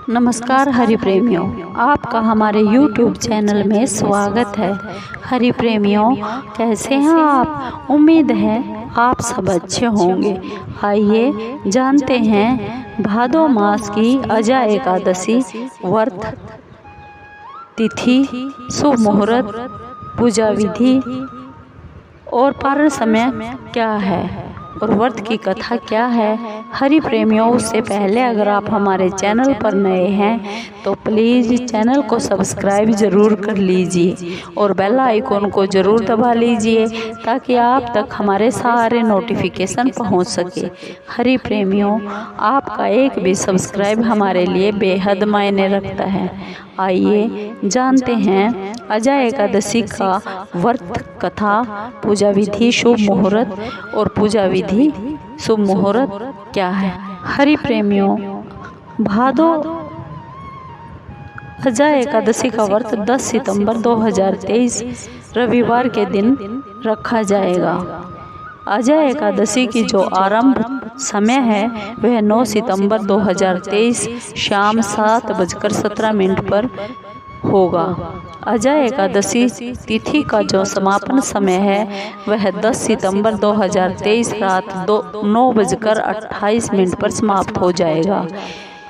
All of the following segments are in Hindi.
नमस्कार हरि प्रेमियों, आपका हमारे YouTube चैनल में स्वागत है। हरि प्रेमियों, कैसे हैं आप? उम्मीद है आप सब अच्छे होंगे। आइए जानते हैं भादो मास की अजा एकादशी व्रत, तिथि, शुभ मुहूर्त, पूजा विधि और पारण समय क्या है और व्रत की कथा क्या है। हरि प्रेमियों, उससे पहले अगर आप हमारे चैनल पर नए हैं तो प्लीज़ चैनल को सब्सक्राइब ज़रूर कर लीजिए और बेल आइकॉन को ज़रूर दबा लीजिए ताकि आप तक हमारे सारे नोटिफिकेशन पहुंच सके। हरि प्रेमियों, आपका एक भी सब्सक्राइब हमारे लिए बेहद मायने रखता है। आइए जानते हैं अजा एकादशी का व्रत कथा, पूजा विधि, शुभ मुहूर्त और पूजा विधि शुभ मुहूर्त क्या है। हरि प्रेमियों, भादो अजा एकादशी का व्रत 10 सितंबर 2023 रविवार के दिन रखा जाएगा। अजा एकादशी की जो आरंभ समय है वह 9 सितंबर 2023 शाम 7:17 पर होगा। अजा एकादशी तिथि का जो समापन समय है वह 10 सितंबर 2023 रात 9:28 पर समाप्त हो जाएगा।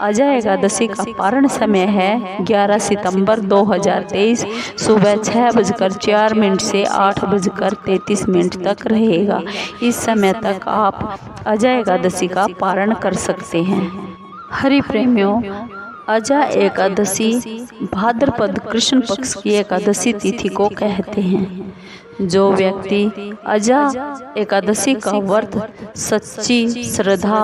अजा एकादशी का पारण समय है 11 सितंबर 2023 सुबह 6:04 से 8:33 तक रहेगा। इस समय तक आप अजा एकादशी का पारण कर सकते हैं। हरि प्रेमियों, अजा एकादशी भाद्रपद कृष्ण पक्ष की एकादशी तिथि को कहते हैं। जो व्यक्ति अजा एकादशी का व्रत सच्ची श्रद्धा,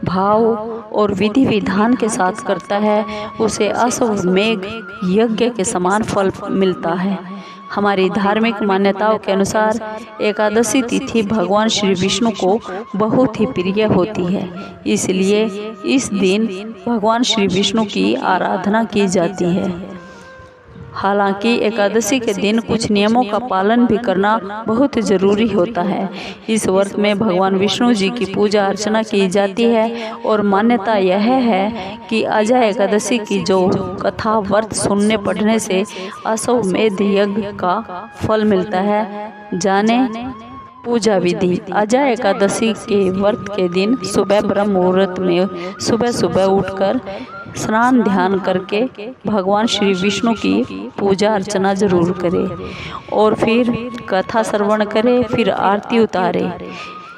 भाव और विधि विधान के साथ करता है उसे अश्वमेध यज्ञ के समान फल मिलता है। हमारी धार्मिक मान्यताओं के अनुसार एकादशी तिथि भगवान श्री विष्णु को बहुत ही प्रिय होती है, इसलिए इस दिन भगवान श्री विष्णु की आराधना की जाती है। हालांकि एकादशी के दिन कुछ नियमों का पालन भी करना बहुत जरूरी होता है। इस व्रत में भगवान विष्णु जी की पूजा अर्चना की जाती है और मान्यता यह है कि अजा एकादशी की जो कथा व्रत सुनने पढ़ने से अश्वमेध यज्ञ का फल मिलता है। जाने पूजा विधि। अजा एकादशी के व्रत के दिन सुबह ब्रह्म मुहूर्त में सुबह उठकर स्नान ध्यान करके भगवान श्री विष्णु की पूजा अर्चना जरूर करें और फिर कथा श्रवण करें, फिर आरती उतारे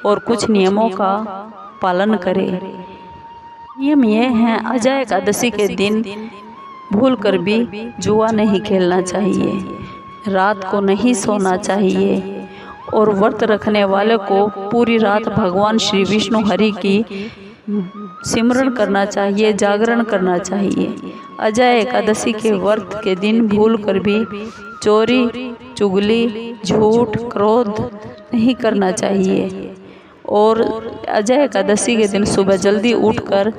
और कुछ नियमों का पालन करें। नियम यह है, अजा एकादशी के दिन भूलकर भी जुआ नहीं खेलना चाहिए, रात को नहीं सोना चाहिए और व्रत रखने वाले को पूरी रात भगवान श्री विष्णु हरि की सिमरन करना चाहिए, जागरण करना चाहिए। अजा एकादशी के व्रत के दिन भूलकर भी चोरी, चुगली, झूठ, क्रोध नहीं करना चाहिए और अजा एकादशी के दिन सुबह जल्दी उठकर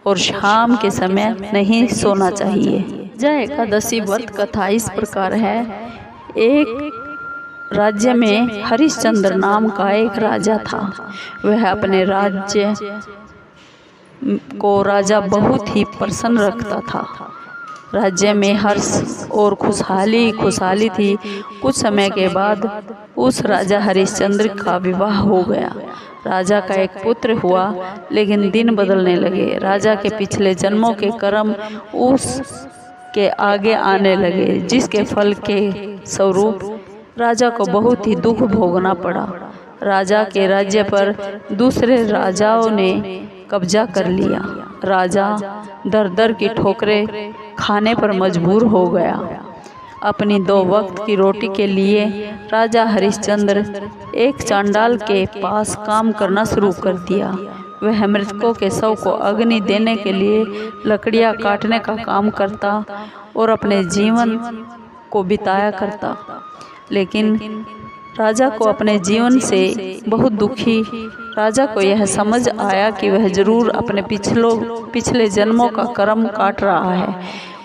और शाम के समय नहीं सोना चाहिए। अजा एकादशी व्रत कथा इस प्रकार है। एक राज्य में हरिश्चंद्र नाम का एक राजा था। वह अपने राज्य को राजा बहुत ही प्रसन्न रखता था। राज्य में हर्ष और खुशहाली थी। कुछ समय के बाद उस राजा हरिश्चंद्र का विवाह हो गया। राजा का एक पुत्र हुआ, लेकिन दिन बदलने लगे। राजा के पिछले जन्मों के कर्म उस के आगे आने लगे, जिसके फल के स्वरूप राजा को बहुत ही दुख भोगना पड़ा। राजा के राज्य पर दूसरे राजाओं ने कब्जा कर लिया। राजा दर की ठोकरें खाने पर मजबूर हो गया। अपनी 2 वक्त की रोटी के लिए राजा हरिश्चंद्र एक चांडाल के पास काम करना शुरू कर दिया। वह मृतकों के शव को अग्नि देने के लिए लकड़ियां काटने का काम करता और अपने जीवन को बिताया करता। लेकिन राजा को अपने जीवन से बहुत दुखी राजा को यह समझ आया कि वह जरूर अपने पिछले जन्मों का कर्म काट रहा है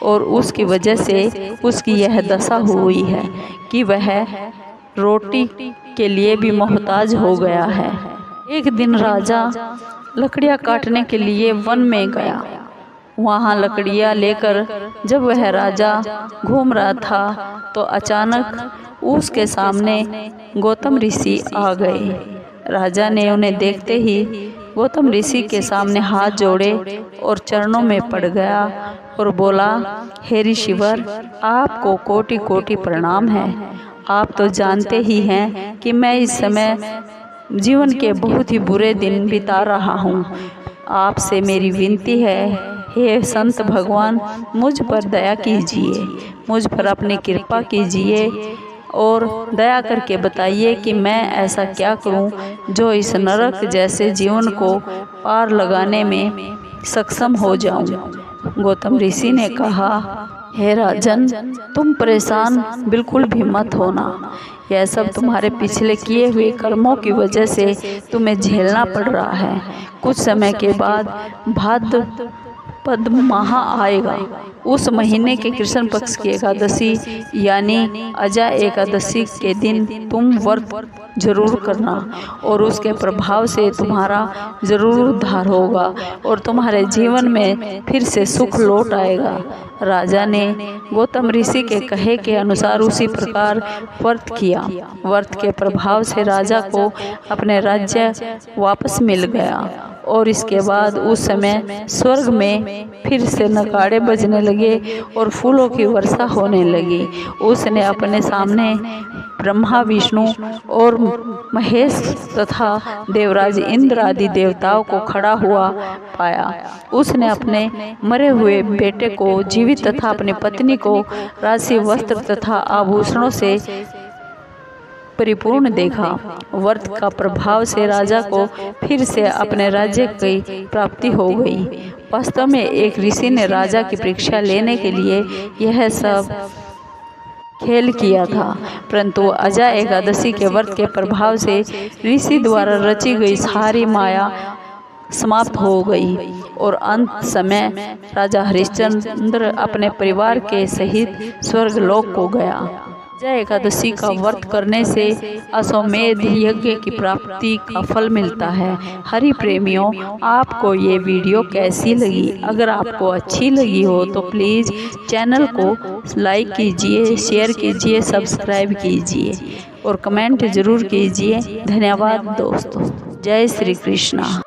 और उसकी वजह से उसकी यह दशा हुई है कि वह रोटी के लिए भी मोहताज हो गया है। एक दिन राजा लकड़ियां काटने के लिए वन में गया वहाँ लकड़ियाँ लेकर जब वह राजा घूम रहा था तो अचानक उसके सामने गौतम ऋषि आ गए। राजा ने उन्हें देखते ही गौतम ऋषि के सामने हाथ जोड़े और चरणों में पड़ गया और बोला, हे ऋषिवर, आपको कोटि कोटि प्रणाम है। आप तो जानते ही हैं कि मैं इस समय जीवन के बहुत ही बुरे दिन बिता रहा हूँ। आपसे मेरी विनती है, हे संत भगवान, मुझ पर दया कीजिए, मुझ पर अपनी कृपा कीजिए और दया करके बताइए कि मैं ऐसा क्या करूं जो इस नरक जैसे जीवन को पार लगाने में सक्षम हो जाऊं। गौतम ऋषि ने कहा, हे राजन, तुम परेशान बिल्कुल भी मत होना। यह सब तुम्हारे पिछले किए हुए कर्मों की वजह से तुम्हें झेलना पड़ रहा है। कुछ समय के बाद भाद्रपद माह आएगा। उस महीने के कृष्ण पक्ष की एकादशी यानी अजा एकादशी के दिन तुम व्रत जरूर करना और उसके प्रभाव से तुम्हारा जरूर उद्धार होगा और तुम्हारे जीवन में फिर से सुख लौट आएगा। राजा ने गौतम ऋषि के कहे के अनुसार उसी प्रकार व्रत किया। व्रत के प्रभाव से राजा को अपने राज्य वापस मिल गया और इसके बाद उस समय स्वर्ग में फिर से नगाड़े बजने लगे और फूलों की वर्षा होने लगी। उसने अपने सामने ब्रह्मा, विष्णु और महेश तथा देवराज इंद्र आदि देवताओं को खड़ा हुआ पाया। उसने अपने मरे हुए बेटे को जीवित तथा अपनी पत्नी को राशि वस्त्र तथा आभूषणों से परिपूर्ण देखा। व्रत का प्रभाव से राजा को फिर से अपने राज्य की प्राप्ति हो गई। वास्तव में एक ऋषि ने राजा की परीक्षा लेने के लिए यह सब खेल किया था, परंतु अजा एकादशी के व्रत के प्रभाव से ऋषि द्वारा रची गई सारी माया समाप्त हो गई और अंत समय राजा हरिश्चंद्र अपने परिवार के सहित स्वर्गलोक को गया। अजा एकादशी का व्रत करने से अश्वमेध यज्ञ की प्राप्ति का फल मिलता है। हरि प्रेमियों, आपको ये वीडियो कैसी लगी? अगर आपको अच्छी लगी हो तो प्लीज़ चैनल को लाइक कीजिए, शेयर कीजिए, सब्सक्राइब कीजिए और कमेंट ज़रूर कीजिए। धन्यवाद दोस्तों। जय श्री कृष्णा।